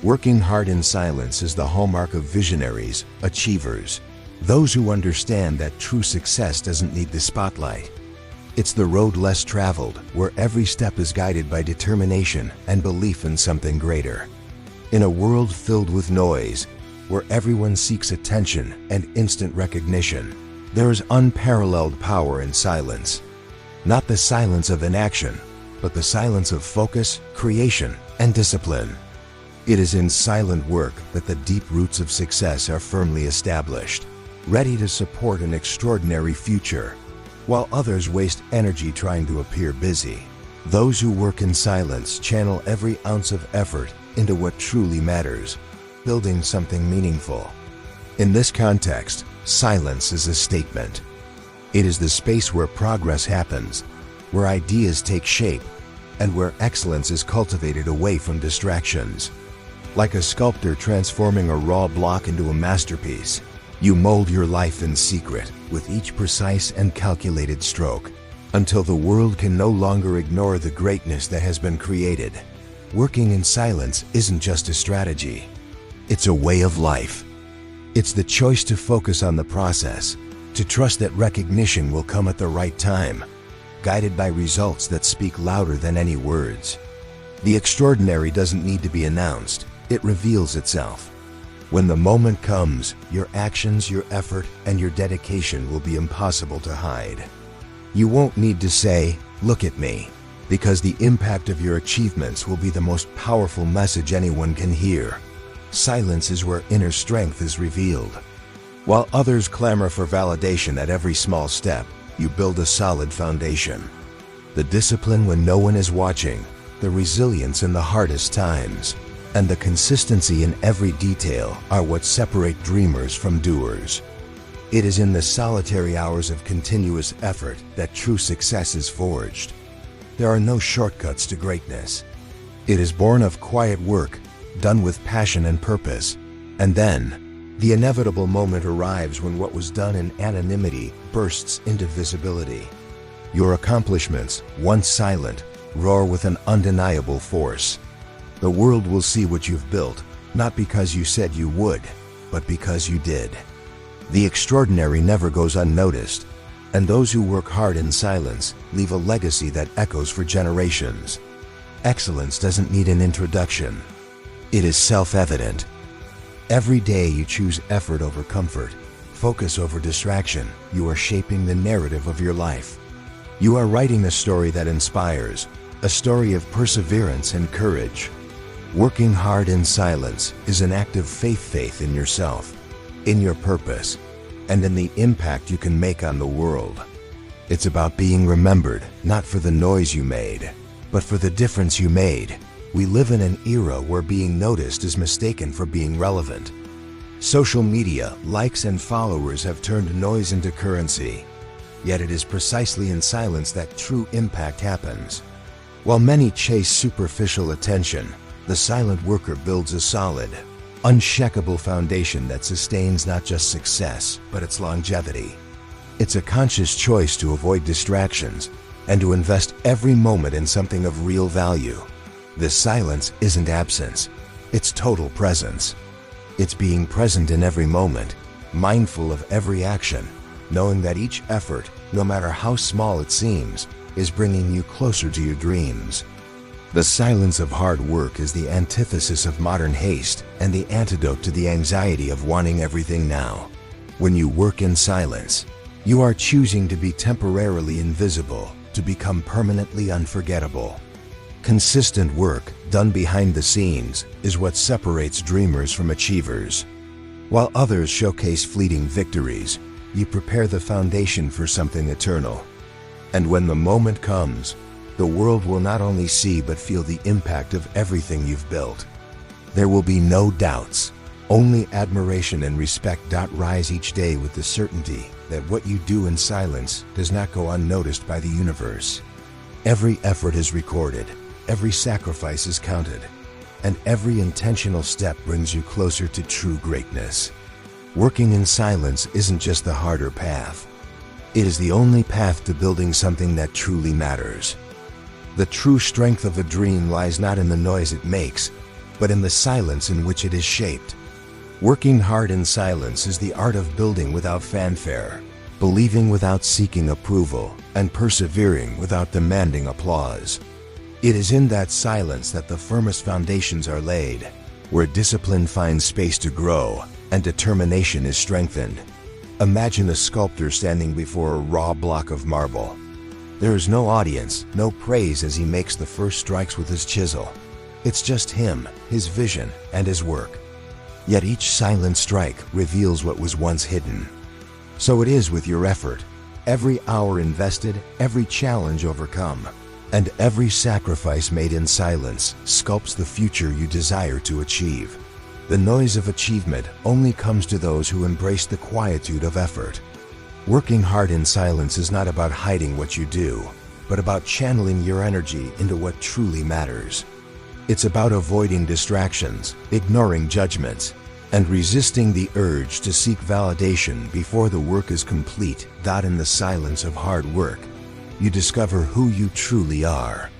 Working hard in silence is the hallmark of visionaries, achievers, those who understand that true success doesn't need the spotlight. It's the road less traveled, where every step is guided by determination and belief in something greater. In a world filled with noise, where everyone seeks attention and instant recognition, there is unparalleled power in silence. Not the silence of inaction, but the silence of focus, creation, and discipline. It is in silent work that the deep roots of success are firmly established, ready to support an extraordinary future. While others waste energy trying to appear busy, those who work in silence channel every ounce of effort into what truly matters, building something meaningful. In this context, silence is a statement. It is the space where progress happens, where ideas take shape, and where excellence is cultivated away from distractions. Like a sculptor transforming a raw block into a masterpiece, you mold your life in secret with each precise and calculated stroke, until the world can no longer ignore the greatness that has been created. Working in silence isn't just a strategy. It's a way of life. It's the choice to focus on the process, to trust that recognition will come at the right time, guided by results that speak louder than any words. The extraordinary doesn't need to be announced. It reveals itself. When the moment comes, your actions, your effort, and your dedication will be impossible to hide. You won't need to say, "Look at me," because the impact of your achievements will be the most powerful message anyone can hear. Silence is where inner strength is revealed. While others clamor for validation at every small step, you build a solid foundation. The discipline when no one is watching, the resilience in the hardest times, and the consistency in every detail are what separate dreamers from doers. It is in the solitary hours of continuous effort that true success is forged. There are no shortcuts to greatness. It is born of quiet work, done with passion and purpose. And then, the inevitable moment arrives when what was done in anonymity bursts into visibility. Your accomplishments, once silent, roar with an undeniable force. The world will see what you've built, not because you said you would, but because you did. The extraordinary never goes unnoticed, and those who work hard in silence leave a legacy that echoes for generations. Excellence doesn't need an introduction. It is self-evident. Every day you choose effort over comfort, focus over distraction, you are shaping the narrative of your life. You are writing a story that inspires, a story of perseverance and courage. Working hard in silence is an act of faith in yourself, in your purpose, and in the impact you can make on the world. It's about being remembered, not for the noise you made, but for the difference you made. We live in an era where being noticed is mistaken for being relevant. Social media, likes and followers have turned noise into currency. Yet it is precisely in silence that true impact happens. While many chase superficial attention, the silent worker builds a solid, unshakable foundation that sustains not just success, but its longevity. It's a conscious choice to avoid distractions and to invest every moment in something of real value. This silence isn't absence, it's total presence. It's being present in every moment, mindful of every action, knowing that each effort, no matter how small it seems, is bringing you closer to your dreams. The silence of hard work is the antithesis of modern haste and the antidote to the anxiety of wanting everything now. When you work in silence, you are choosing to be temporarily invisible, to become permanently unforgettable. Consistent work, done behind the scenes, is what separates dreamers from achievers. While others showcase fleeting victories, you prepare the foundation for something eternal. And when the moment comes, the world will not only see but feel the impact of everything you've built. There will be no doubts, only admiration and respect. Rise each day with the certainty that what you do in silence does not go unnoticed by the universe. Every effort is recorded, every sacrifice is counted, and every intentional step brings you closer to true greatness. Working in silence isn't just the harder path. It is the only path to building something that truly matters. The true strength of a dream lies not in the noise it makes, but in the silence in which it is shaped. Working hard in silence is the art of building without fanfare, believing without seeking approval, and persevering without demanding applause. It is in that silence that the firmest foundations are laid, where discipline finds space to grow and determination is strengthened. Imagine a sculptor standing before a raw block of marble. There is no audience, no praise as he makes the first strikes with his chisel. It's just him, his vision, and his work. Yet each silent strike reveals what was once hidden. So it is with your effort. Every hour invested, every challenge overcome, and every sacrifice made in silence sculpts the future you desire to achieve. The noise of achievement only comes to those who embrace the quietude of effort. Working hard in silence is not about hiding what you do, but about channeling your energy into what truly matters. It's about avoiding distractions, ignoring judgments, and resisting the urge to seek validation before the work is complete. That in the silence of hard work, you discover who you truly are.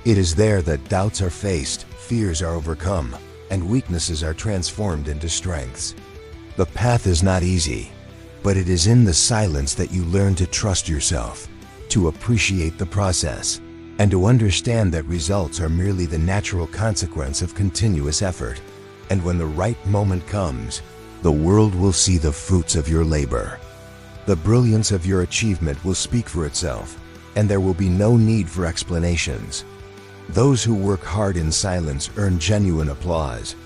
It is there that doubts are faced, fears are overcome, and weaknesses are transformed into strengths. The path is not easy, but it is in the silence that you learn to trust yourself, to appreciate the process, and to understand that results are merely the natural consequence of continuous effort. And when the right moment comes, the world will see the fruits of your labor. The brilliance of your achievement will speak for itself, and there will be no need for explanations. Those who work hard in silence earn genuine applause,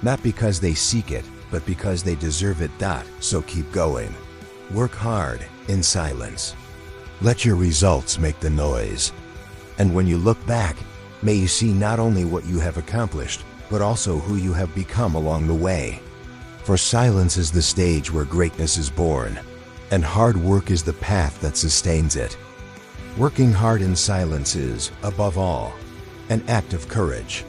not because they seek it, but because they deserve it. So keep going. Work hard in silence. Let your results make the noise. And when you look back, may you see not only what you have accomplished, but also who you have become along the way. For silence is the stage where greatness is born, and hard work is the path that sustains it. Working hard in silence is, above all, an act of courage.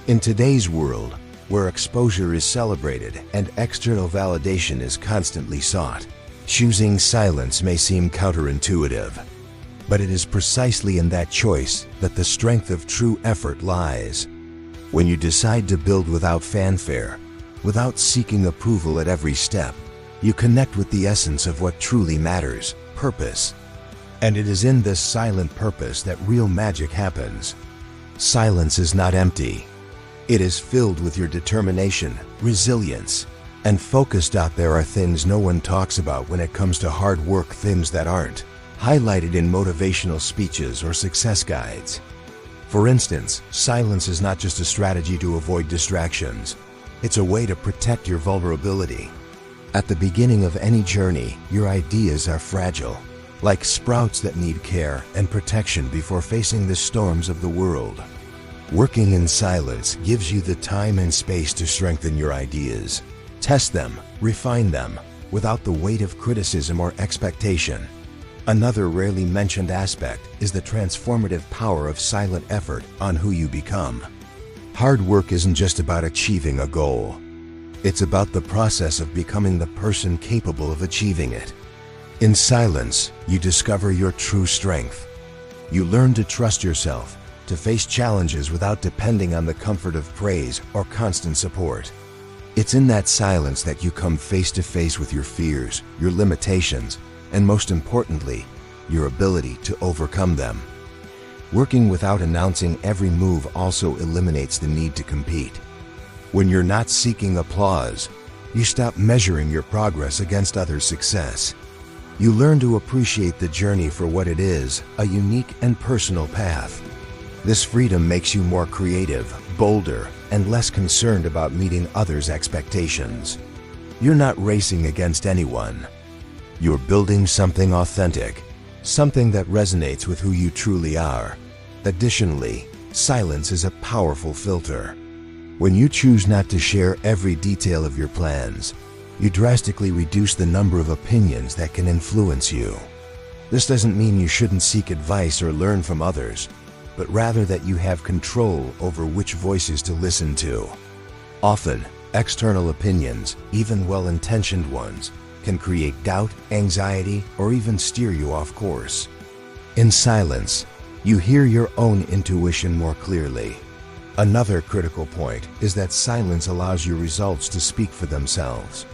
In today's world, where exposure is celebrated and external validation is constantly sought, choosing silence may seem counterintuitive. But it is precisely in that choice that the strength of true effort lies. When you decide to build without fanfare, without seeking approval at every step, you connect with the essence of what truly matters, purpose. And it is in this silent purpose that real magic happens. Silence is not empty. It is filled with your determination, resilience, and focus. There are things no one talks about when it comes to hard work, things that aren't highlighted in motivational speeches or success guides. For instance, silence is not just a strategy to avoid distractions. It's a way to protect your vulnerability. At the beginning of any journey, your ideas are fragile, like sprouts that need care and protection before facing the storms of the world. Working in silence gives you the time and space to strengthen your ideas, test them, refine them, without the weight of criticism or expectation. Another rarely mentioned aspect is the transformative power of silent effort on who you become. Hard work isn't just about achieving a goal. It's about the process of becoming the person capable of achieving it. In silence, you discover your true strength. You learn to trust yourself, to face challenges without depending on the comfort of praise or constant support. It's in that silence that you come face to face with your fears, your limitations, and most importantly, your ability to overcome them. Working without announcing every move also eliminates the need to compete. When you're not seeking applause, you stop measuring your progress against others' success. You learn to appreciate the journey for what it is, a unique and personal path. This freedom makes you more creative, bolder, and less concerned about meeting others' expectations. You're not racing against anyone. You're building something authentic, something that resonates with who you truly are. Additionally, silence is a powerful filter. When you choose not to share every detail of your plans, you drastically reduce the number of opinions that can influence you. This doesn't mean you shouldn't seek advice or learn from others, but rather that you have control over which voices to listen to. Often, external opinions, even well-intentioned ones, can create doubt, anxiety, or even steer you off course. In silence, you hear your own intuition more clearly. Another critical point is that silence allows your results to speak for themselves.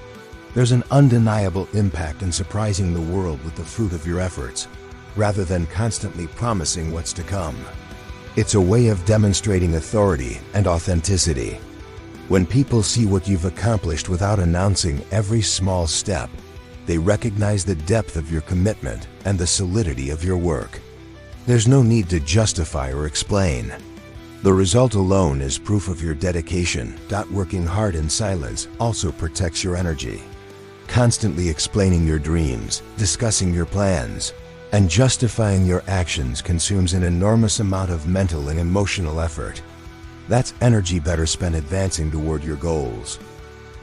There's an undeniable impact in surprising the world with the fruit of your efforts, rather than constantly promising what's to come. It's a way of demonstrating authority and authenticity. When people see what you've accomplished without announcing every small step, they recognize the depth of your commitment and the solidity of your work. There's no need to justify or explain. The result alone is proof of your dedication. Working hard in silence also protects your energy. Constantly explaining your dreams, discussing your plans, and justifying your actions consumes an enormous amount of mental and emotional effort. That's energy better spent advancing toward your goals.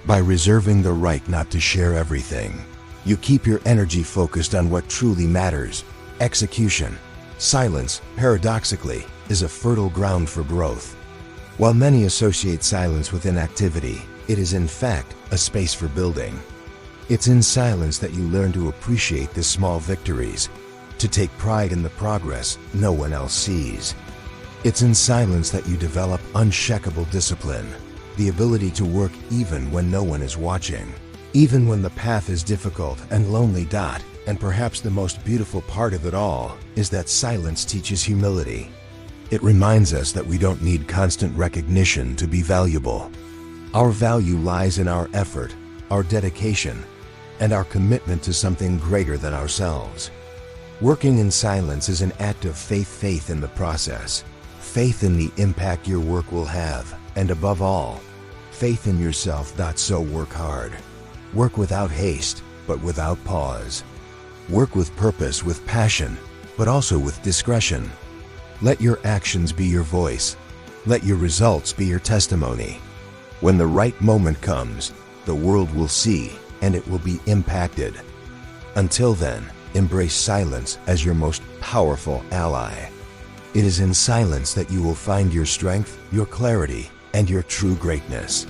By reserving the right not to share everything, you keep your energy focused on what truly matters: execution. Silence, paradoxically, is a fertile ground for growth. While many associate silence with inactivity, it is in fact a space for building. It's in silence that you learn to appreciate the small victories, to take pride in the progress no one else sees. It's in silence that you develop unshakable discipline, the ability to work even when no one is watching, even when the path is difficult and lonely. And perhaps the most beautiful part of it all is that silence teaches humility. It reminds us that we don't need constant recognition to be valuable. Our value lies in our effort, our dedication, and our commitment to something greater than ourselves. Working in silence is an act of faith in the process, faith in the impact your work will have, and above all, faith in yourself. So work hard. Work without haste, but without pause. Work with purpose, with passion, but also with discretion. Let your actions be your voice. Let your results be your testimony. When the right moment comes, the world will see, and it will be impacted. Until then, embrace silence as your most powerful ally. It is in silence that you will find your strength, your clarity, and your true greatness.